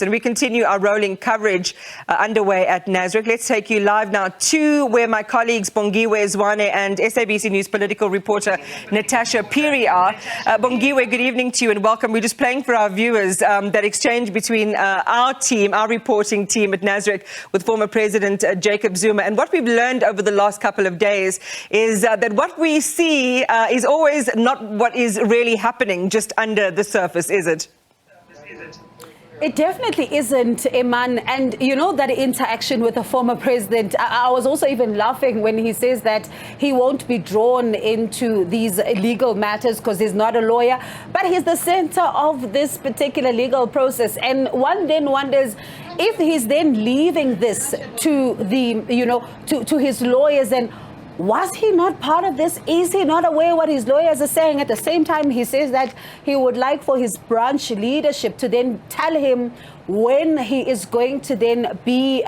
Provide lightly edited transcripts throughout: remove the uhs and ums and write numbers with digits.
And we continue our rolling coverage underway at Nasrec. Let's take you live now to where my colleagues Mkhize Zwane and SABC News political reporter Natasha Piri are. Mkhize, good evening to you and welcome. We're just playing for our viewers that exchange between our team, our reporting team at Nasrec with former President Jacob Zuma. And what we've learned over the last couple of days is that what we see is always not what is really happening just under the surface, is it? It definitely isn't, Iman. And you know that interaction with the former president, I was also even laughing when he says that he won't be drawn into these legal matters because he's not a lawyer, but he's the center of this particular legal process. And one then wonders if he's then leaving this to the, to his lawyers, and was he not part of this? Is he not aware what his lawyers are saying? At the same time, he says that he would like for his branch leadership to then tell him when he is going to then be,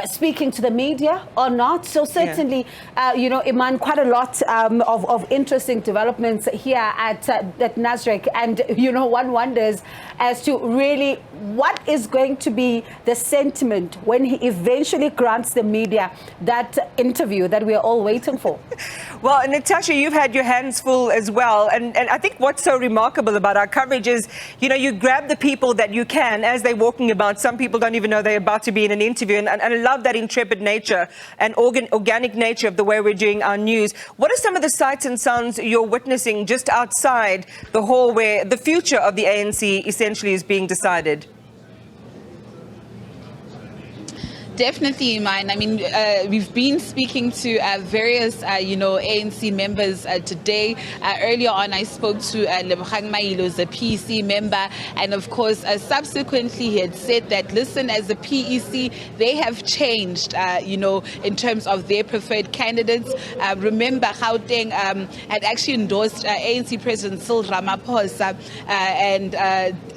speaking to the media or not. So certainly, Iman, quite a lot of interesting developments here at Nasrec. And, one wonders as to really what is going to be the sentiment when he eventually grants the media that interview that we are all waiting for. Well, Natasha, you've had your hands full as well. And I think what's so remarkable about our coverage is, you grab the people that you can as they're walking about. Some people don't even know they're about to be in an interview. And I love that intrepid nature and organic nature of the way we're doing our news. What are some of the sights and sounds you're witnessing just outside the hall where the future of the ANC essentially is being decided? Definitely, Iman. I mean, we've been speaking to various, ANC members today. Earlier on, I spoke to Lebogang Mailo, the PEC member, and of course, subsequently, he had said that, listen, as the PEC, they have changed, in terms of their preferred candidates. Remember, Gauteng had actually endorsed ANC President Cyril Ramaphosa, and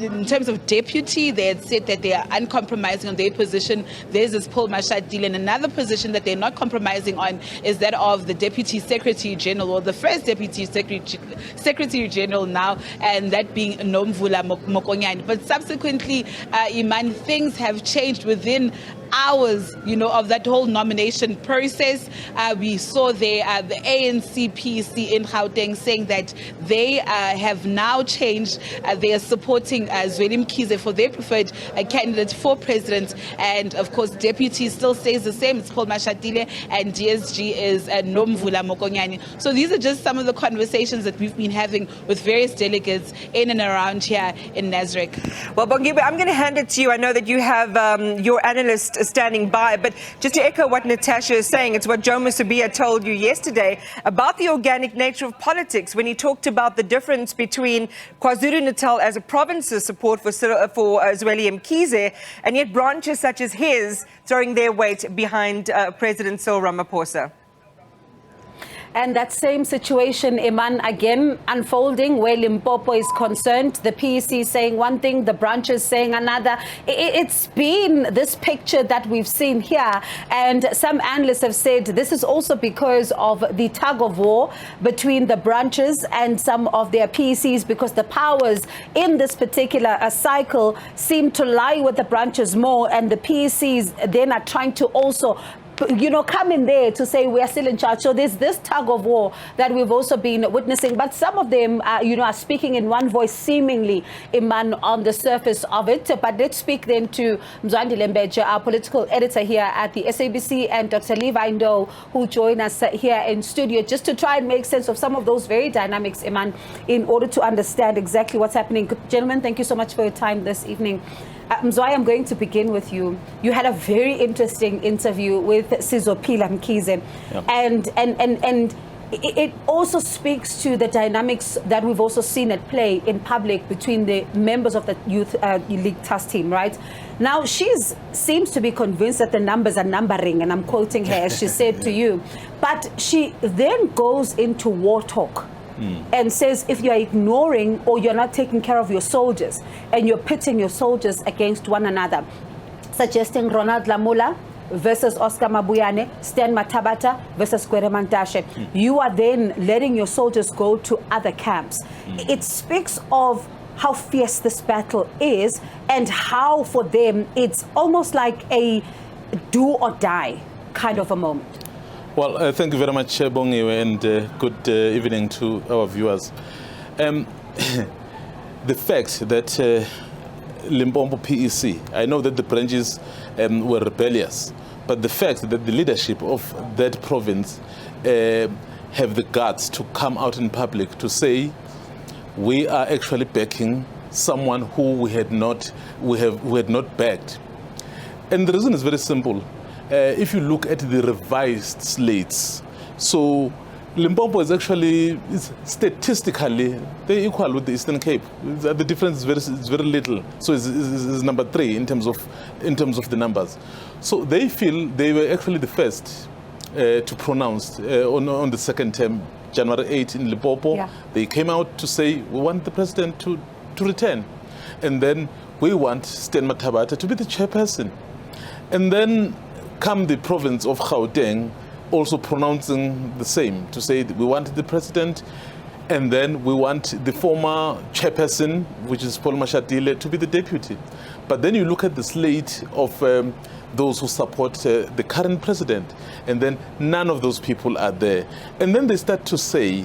in terms of deputy, they had said that they are uncompromising on their position. There's this Paul Mashadile, and another position that they're not compromising on is that of the Deputy Secretary General, or the first Deputy Secretary General now, and that being Nomvula Mokonyane. But subsequently, Iman, things have changed within hours, of that whole nomination process. We saw there the ANC PEC in Gauteng saying that they have now changed. They are supporting Mkhize for their preferred candidate for president. And of course, deputy still stays the same. It's Paul Mashadile, and DSG is Nomvula Mokonyane. So these are just some of the conversations that we've been having with various delegates in and around here in Nasrec. Well, Mkhize, I'm going to hand it to you. I know that you have your analyst standing by, but just to echo what Natasha is saying, it's what Joe Musubia told you yesterday about the organic nature of politics when he talked about the difference between KwaZulu-Natal as a province's support for Mkhize, and yet branches such as his throwing their weight behind President Cyril Ramaphosa. And that same situation, Iman, again unfolding where Limpopo is concerned. The PEC saying one thing, the branches saying another. It's been this picture that we've seen here. And some analysts have said this is also because of the tug of war between the branches and some of their PECs, because the powers in this particular cycle seem to lie with the branches more. And the PECs then are trying to also come in there to say we are still in charge. So there's this tug of war that we've also been witnessing. But some of them, are speaking in one voice, seemingly, Iman, on the surface of it. But let's speak then to Mzwandile Mbeje, our political editor here at the SABC, and Dr. Levi Ndo, who join us here in studio, just to try and make sense of some of those very dynamics, Iman, in order to understand exactly what's happening. Gentlemen, thank you so much for your time this evening. Mzwai, I'm going to begin with you. You had a very interesting interview with Sizopila Mkhize, and it also speaks to the dynamics that we've also seen at play in public between the members of the Youth League task team, right? Now, she seems to be convinced that the numbers are numbering, and I'm quoting her as she said to you, but she then goes into war talk. And says if you're ignoring or you're not taking care of your soldiers and you're pitting your soldiers against one another, suggesting Ronald Lamula versus Oscar Mabuyane, Stan Matabata versus Gwede Mantashe, you are then letting your soldiers go to other camps. It speaks of how fierce this battle is and how for them it's almost like a do or die kind of a moment. Well, thank you very much, Bongiwe, and good evening to our viewers. The fact that Limpopo PEC, I know that the branches were rebellious, but the fact that the leadership of that province have the guts to come out in public to say we are actually backing someone who we had not backed. And the reason is very simple. If you look at the revised slates, so Limpopo is actually statistically they're equal with the Eastern Cape. The difference is very little. So it's number 3 in terms of the numbers. So they feel they were actually the first to pronounce on the second term, January 8 in Limpopo. Yeah. They came out to say we want the president to return, and then we want Sten Mathabata to be the chairperson, and then come the province of Gauteng also pronouncing the same, to say that we want the president and then we want the former chairperson, which is Paul Mashatile, to be the deputy. But then you look at the slate of those who support the current president, and then none of those people are there. And then they start to say,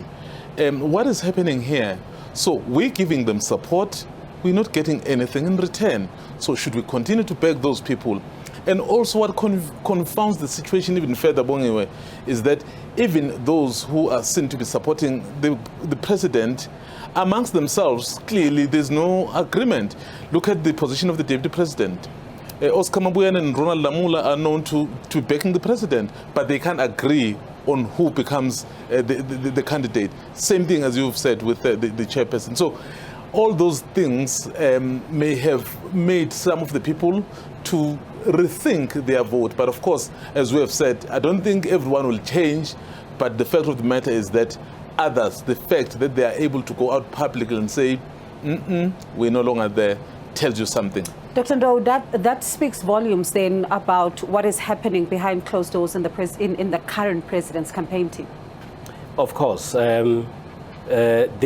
what is happening here? So we're giving them support, we're not getting anything in return. So should we continue to beg those people? And also what confounds the situation even further, Bongiwe, is that even those who are seen to be supporting the president, amongst themselves, clearly there's no agreement. Look at the position of the deputy president. Oscar Mabuyan and Ronald Lamula are known to backing the president, but they can't agree on who becomes the candidate. Same thing as you've said with the chairperson. So all those things may have made some of the people to rethink their vote. But of course, as we have said, I don't think everyone will change, but the fact of the matter is that others, the fact that they are able to go out publicly and say, we're no longer there, tells you something. Dr. Ndou, that speaks volumes then about what is happening behind closed doors in the current president's campaign team. Of course. The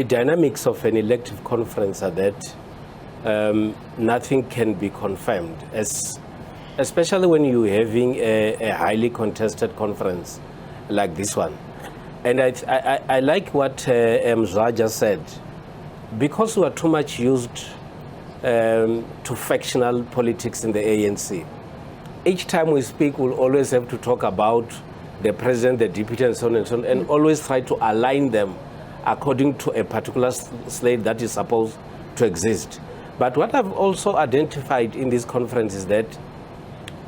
dynamics of an elective conference are that nothing can be confirmed, especially when you're having a highly contested conference like this one. And I like what Mkhize just said. Because we are too much used to factional politics in the ANC, each time we speak, we'll always have to talk about the president, the deputy, and so on and so on, and always try to align them according to a particular slate that is supposed to exist. But what I've also identified in this conference is that,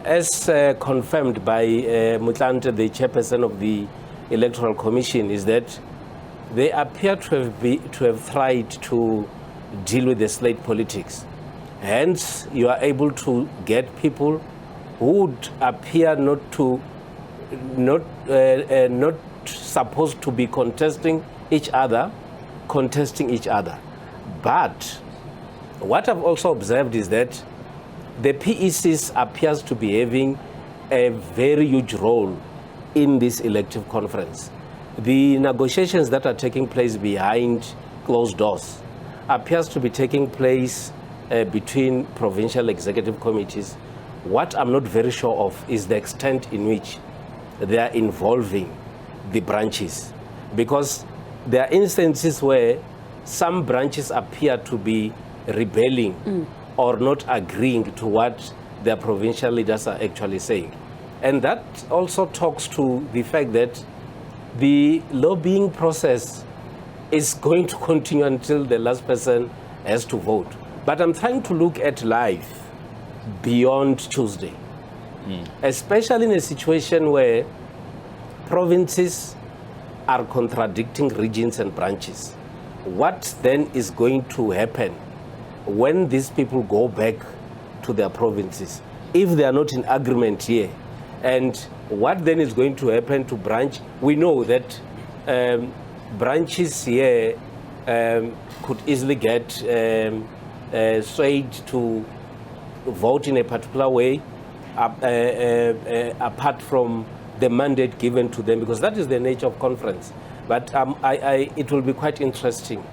as confirmed by Mutlante, the chairperson of the Electoral Commission, is that they appear to have tried to deal with the slate politics. Hence, you are able to get people who would appear not supposed to be contesting each other. But what I've also observed is that the PECs appears to be having a very huge role in this elective conference. The negotiations that are taking place behind closed doors appears to be taking place between provincial executive committees. What I'm not very sure of is the extent in which they are involving the branches, because there are instances where some branches appear to be rebelling or not agreeing to what their provincial leaders are actually saying. And that also talks to the fact that the lobbying process is going to continue until the last person has to vote. But I'm trying to look at life beyond Tuesday, especially in a situation where provinces are contradicting regions and branches. What then is going to happen when these people go back to their provinces if they are not in agreement here? And what then is going to happen to branch? We know that branches here could easily get swayed to vote in a particular way apart from the mandate given to them, because that is the nature of conference. But it will be quite interesting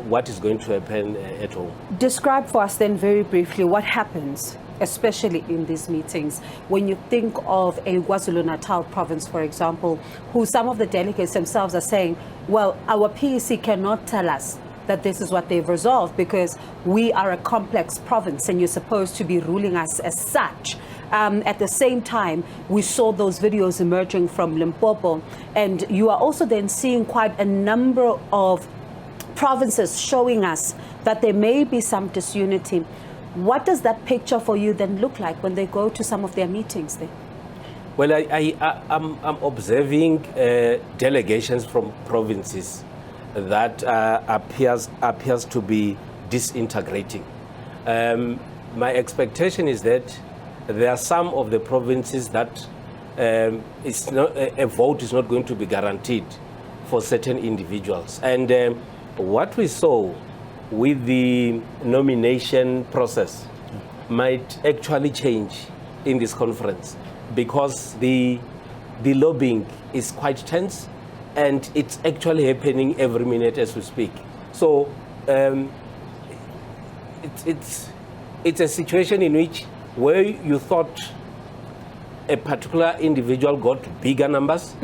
what is going to happen at home. Describe for us then very briefly what happens, especially in these meetings, when you think of a KwaZulu-Natal province, for example, who some of the delegates themselves are saying, well, our PEC cannot tell us that this is what they've resolved because we are a complex province and you're supposed to be ruling us as such. At the same time, we saw those videos emerging from Limpopo, and you are also then seeing quite a number of provinces showing us that there may be some disunity. What does that picture for you then look like when they go to some of their meetings then? Well, I'm observing delegations from provinces that appears to be disintegrating. My expectation is that there are some of the provinces that a vote is not going to be guaranteed for certain individuals. And what we saw with the nomination process might actually change in this conference because the lobbying is quite tense and it's actually happening every minute as we speak. So it's a situation in which where you thought a particular individual got bigger numbers,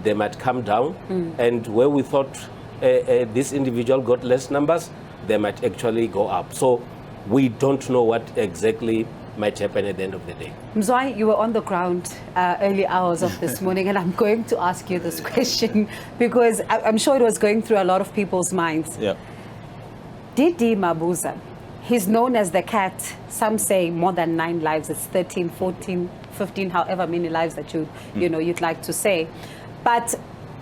they might come down, and where we thought this individual got less numbers, they might actually go up. So we don't know what exactly might happen at the end of the day. Mzwai, you were on the ground early hours of this morning, and I'm going to ask you this question because I'm sure it was going through a lot of people's minds. Yeah. Didi Mabuza, he's known as the cat. Some say more than 9 lives. It's 13, 14, 15, however many lives that you'd like to say. But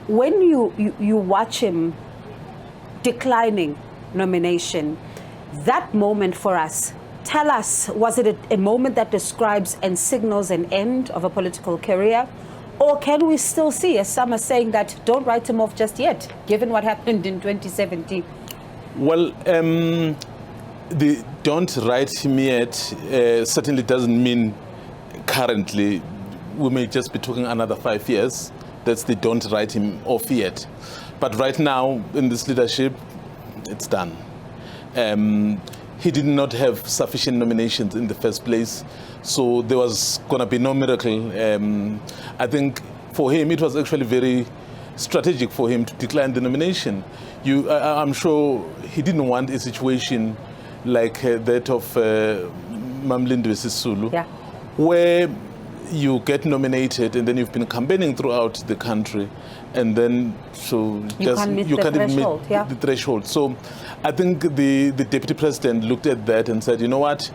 when you watch him declining nomination, that moment for us, tell us, was it a moment that describes and signals an end of a political career? Or can we still see, as some are saying, that don't write him off just yet, given what happened in 2017? Well, the don't write him yet certainly doesn't mean currently. We may just be talking another 5 years. That's the don't write him off yet. But right now, in this leadership, it's done. He did not have sufficient nominations in the first place, so there was going to be no miracle. I think for him, it was actually very strategic for him to decline the nomination. I'm sure he didn't want a situation like that of Mamlindwe Sisulu, where you get nominated and then you've been campaigning throughout the country, and then you can't meet the threshold. So I think the deputy president looked at that and said, you know what,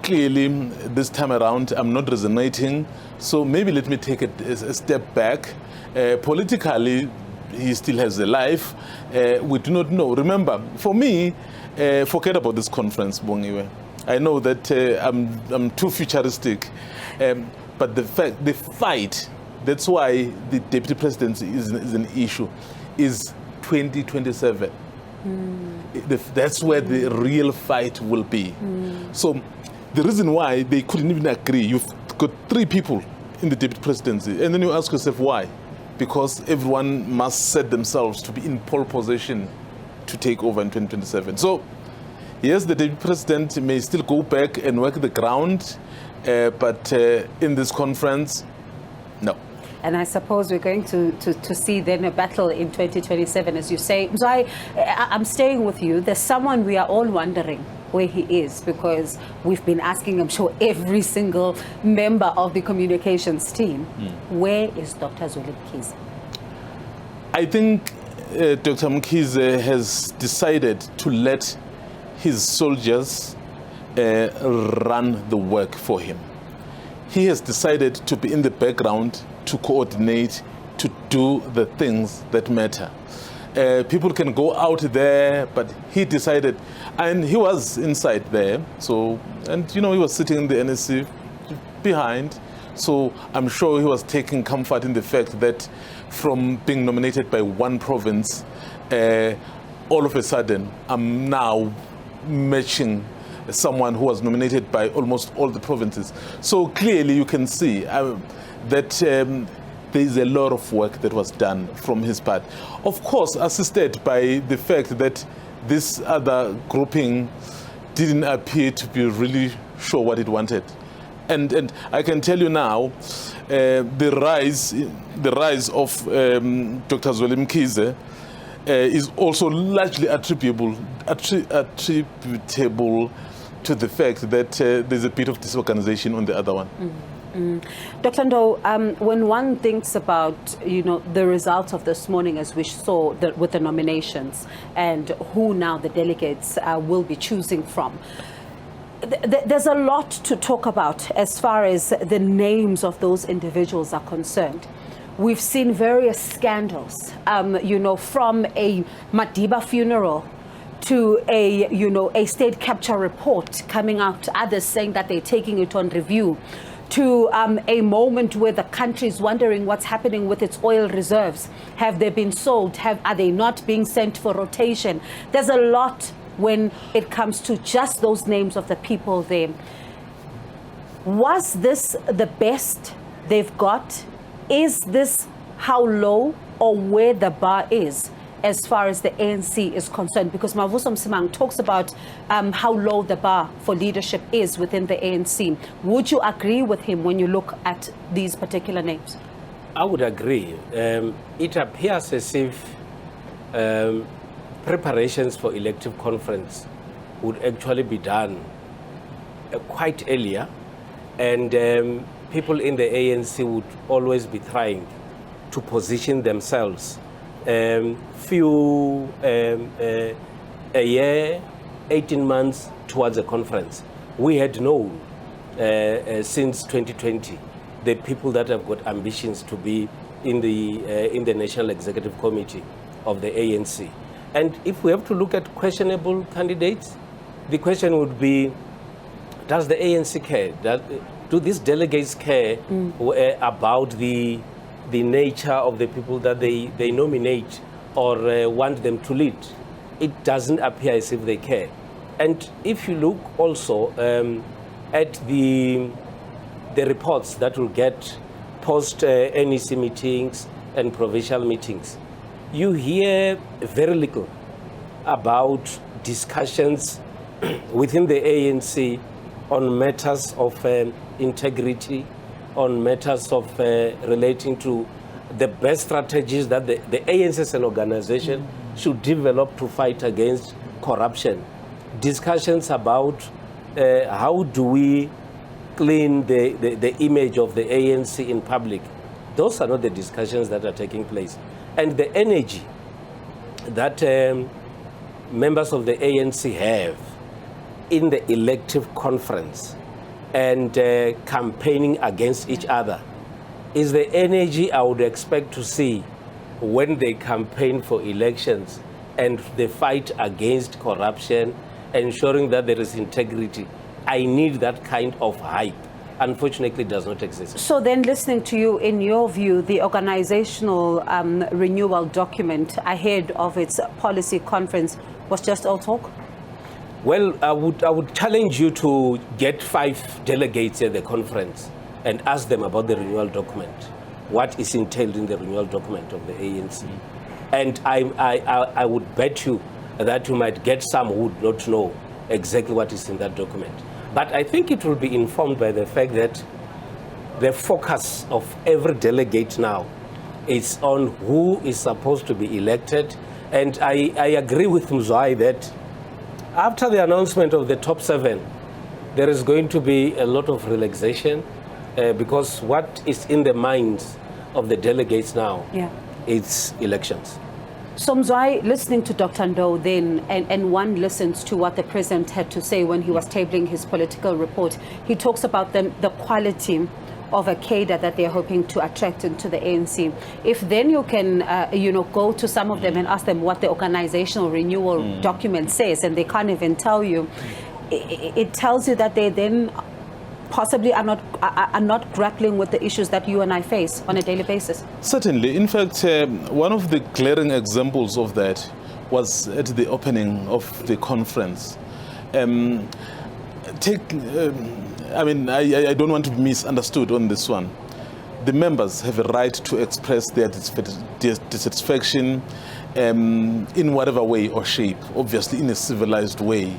clearly this time around I'm not resonating, so maybe let me take a step back. Politically, he still has a life. We do not know. Remember, for me, forget about this conference, Bongiwe. I know that I'm too futuristic. But the fight, that's why the deputy presidency is an issue, is 2027. That's where the real fight will be. So the reason why they couldn't even agree, you've got 3 people in the deputy presidency, and then you ask yourself why? Because everyone must set themselves to be in pole position to take over in 2027. So yes, the deputy president may still go back and work the ground, but in this conference, no. And I suppose we're going to see then a battle in 2027, as you say. So I'm staying with you. There's someone we are all wondering where he is, because we've been asking, I'm sure, every single member of the communications team. Where is Dr. Zweli Mkhize? I think Dr. Mkhize has decided to let his soldiers run the work for him. He has decided to be in the background, to coordinate, to do the things that matter. People can go out there, but he decided, and he was inside there, and he was sitting in the NSC behind, so I'm sure he was taking comfort in the fact that from being nominated by one province, all of a sudden, I'm now matching someone who was nominated by almost all the provinces. So clearly you can see that there is a lot of work that was done from his part. Of course, assisted by the fact that this other grouping didn't appear to be really sure what it wanted. And I can tell you now, the rise of Dr. Zweli Mkhize is also largely attributable to the fact that there's a bit of disorganization on the other one. Dr. Ndo, when one thinks about, the results of this morning, as we saw with the nominations and who now the delegates will be choosing from, there's a lot to talk about as far as the names of those individuals are concerned. We've seen various scandals, from a Madiba funeral to a state capture report coming out, others saying that they're taking it on review, to a moment where the country is wondering what's happening with its oil reserves. Have they been sold? Are they not being sent for rotation? There's a lot when it comes to just those names of the people there. Was this the best they've got? Is this how low or where the bar is as far as the ANC is concerned? Because Mavuso Msimang talks about how low the bar for leadership is within the ANC. Would you agree with him when you look at these particular names? I would agree. It appears as if preparations for elective conference would actually be done quite earlier, and people in the ANC would always be trying to position themselves a year, 18 months towards a conference. We had known since 2020 the people that have got ambitions to be in the National Executive Committee of the ANC. And if we have to look at questionable candidates, the question would be, does the ANC care? Do these delegates care about the nature of the people that they nominate or want them to lead? It doesn't appear as if they care. And if you look also at the reports that will get post NEC meetings and provincial meetings, you hear very little about discussions within the ANC on matters of integrity, on matters of relating to the best strategies that the ANC as an organization should develop to fight against corruption. Discussions about how do we clean the image of the ANC in public. Those are not the discussions that are taking place. And the energy that members of the ANC have in the elective conference and campaigning against each other is the energy I would expect to see when they campaign for elections and they fight against corruption, ensuring that there is integrity. I need that kind of hype. Unfortunately, does not exist. So then, listening to you, in your view, the organizational renewal document ahead of its policy conference was just all talk? Well, I would challenge you to get 5 delegates at the conference and ask them about the renewal document, what is entailed in the renewal document of the ANC. And I would bet you that you might get some who would not know exactly what is in that document. But I think it will be informed by the fact that the focus of every delegate now is on who is supposed to be elected. And I agree with Mzwai that after the announcement of the top 7, there is going to be a lot of relaxation because what is in the minds of the delegates now is elections. So Mzwai, listening to Dr. Ndo then, and one listens to what the president had to say when he was tabling his political report, he talks about the quality of a cadre that they're hoping to attract into the ANC. If then you can, go to some of them and ask them what the organizational renewal document says, and they can't even tell you, it tells you that they then possibly are not grappling with the issues that you and I face on a daily basis. Certainly. In fact, one of the glaring examples of that was at the opening of the conference. I don't want to be misunderstood on this one. The members have a right to express their dissatisfaction in whatever way or shape, obviously in a civilized way.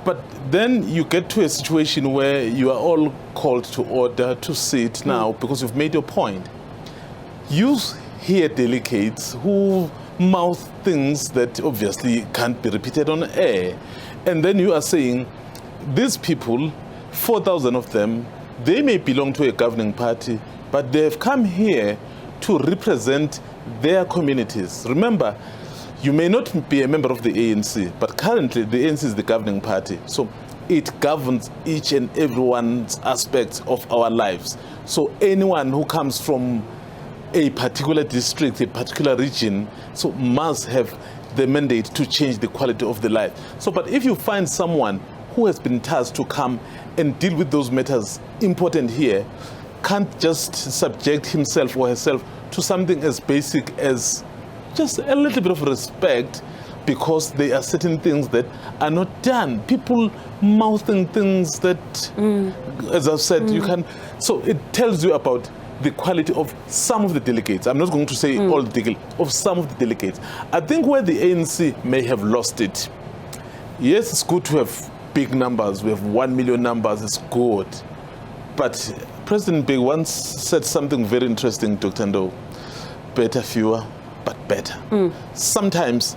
But then you get to a situation where you are all called to order to sit now because you've made your point. You hear delegates who mouth things that obviously can't be repeated on air. And then you are saying, these people, 4,000 of them, they may belong to a governing party, but they've come here to represent their communities. Remember, you may not be a member of the ANC, but currently the ANC is the governing party. So it governs each and everyone's aspects of our lives. So anyone who comes from a particular district, a particular region, so must have the mandate to change the quality of the life. So, but if you find someone who has been tasked to come and deal with those matters important here, can't just subject himself or herself to something as basic as just a little bit of respect, because there are certain things that are not done. People mouthing things that, as I've said, you can. So it tells you about the quality of some of the delegates. I'm not going to say all the delegates, of some of the delegates. I think where the ANC may have lost it, yes, it's good to have big numbers. We have 1 million numbers, it's good. But President Big once said something very interesting, Dr. Ndo. Better fewer, but better. Sometimes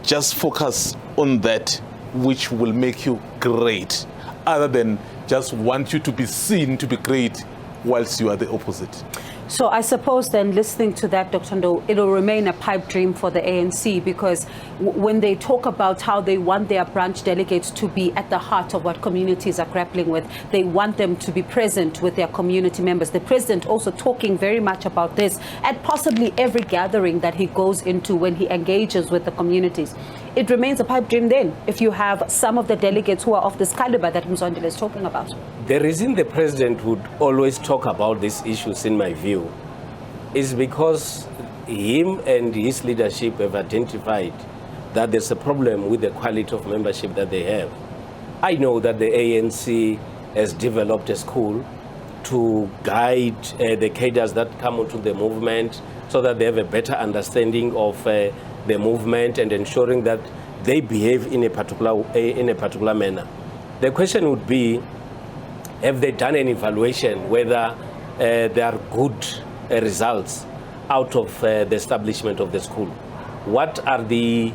just focus on that which will make you great, other than just want you to be seen to be great whilst you are the opposite. So I suppose then, listening to that, Dr. Ndo, it'll remain a pipe dream for the ANC, because when they talk about how they want their branch delegates to be at the heart of what communities are grappling with, they want them to be present with their community members. The president also talking very much about this at possibly every gathering that he goes into when he engages with the communities. It remains a pipe dream then, if you have some of the delegates who are of this caliber that Mzondile is talking about. The reason the president would always talk about these issues, in my view, is because him and his leadership have identified that there's a problem with the quality of membership that they have. I know that the ANC has developed a school to guide the cadres that come into the movement so that they have a better understanding of the movement and ensuring that they behave in a particular manner. The question would be, have they done an evaluation whether there are good results out of the establishment of the school? What are the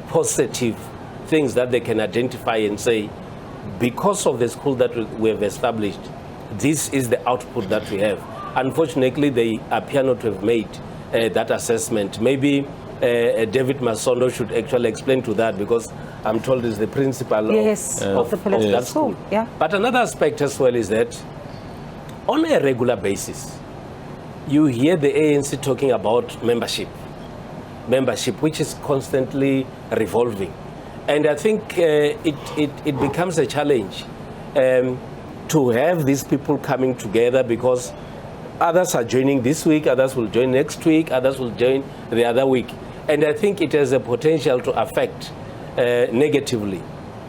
positive things that they can identify and say, because of the school that we have established, this is the output that we have? Unfortunately, they appear not to have made that assessment. Maybe David Masondo should actually explain to that, because I'm told he's the principal of the political that school. Yeah. But another aspect as well is that on a regular basis, you hear the ANC talking about membership, which is constantly revolving. And I think it becomes a challenge to have these people coming together, because others are joining this week, others will join next week, others will join the other week. And I think it has a potential to affect negatively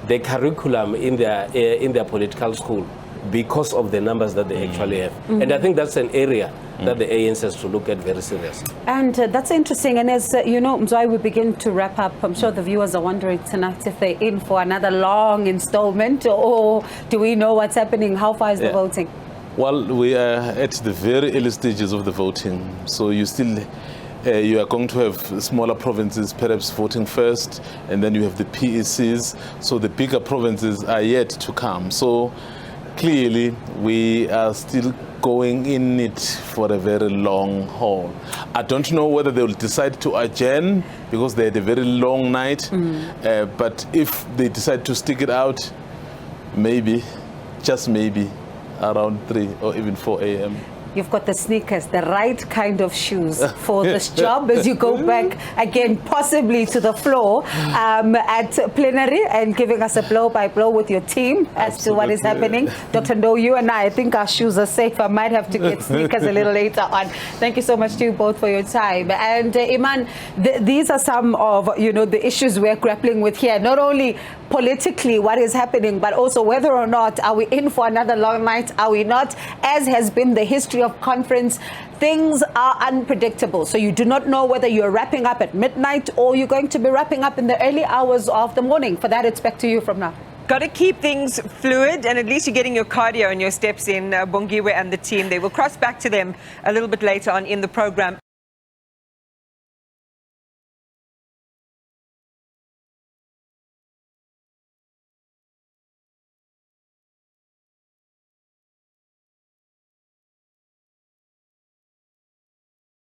the curriculum in their political school, because of the numbers that they actually have. And I think that's an area that the ANC has to look at very seriously. And that's interesting. And as you know, Mzwai, we begin to wrap up. I'm sure the viewers are wondering tonight if they're in for another long installment, or do we know what's happening? How far is the voting? Well, we are at the very early stages of the voting. So you still, you are going to have smaller provinces perhaps voting first, and then you have the PECs. So the bigger provinces are yet to come. So clearly, we are still going in it for a very long haul. I don't know whether they will decide to adjourn because they had a very long night. But if they decide to stick it out, maybe, just maybe, around 3 or even 4 a.m. You've got the sneakers, the right kind of shoes for this job as you go back again, possibly to the floor at plenary, and giving us a blow-by-blow with your team as to what is happening. Dr. Ndo, you and I think our shoes are safe. I might have to get sneakers a little later on. Thank you so much to you both for your time. And Iman, these are some of the issues we're grappling with here. Not only politically what is happening, but also whether or not are we in for another long night, are we not? As has been the history of conference, things are unpredictable. So you do not know whether you're wrapping up at midnight or you're going to be wrapping up in the early hours of the morning. For that, it's back to you from now. Got to keep things fluid, and at least you're getting your cardio and your steps in, Bongiwe and the team. They will cross back to them a little bit later on in the program.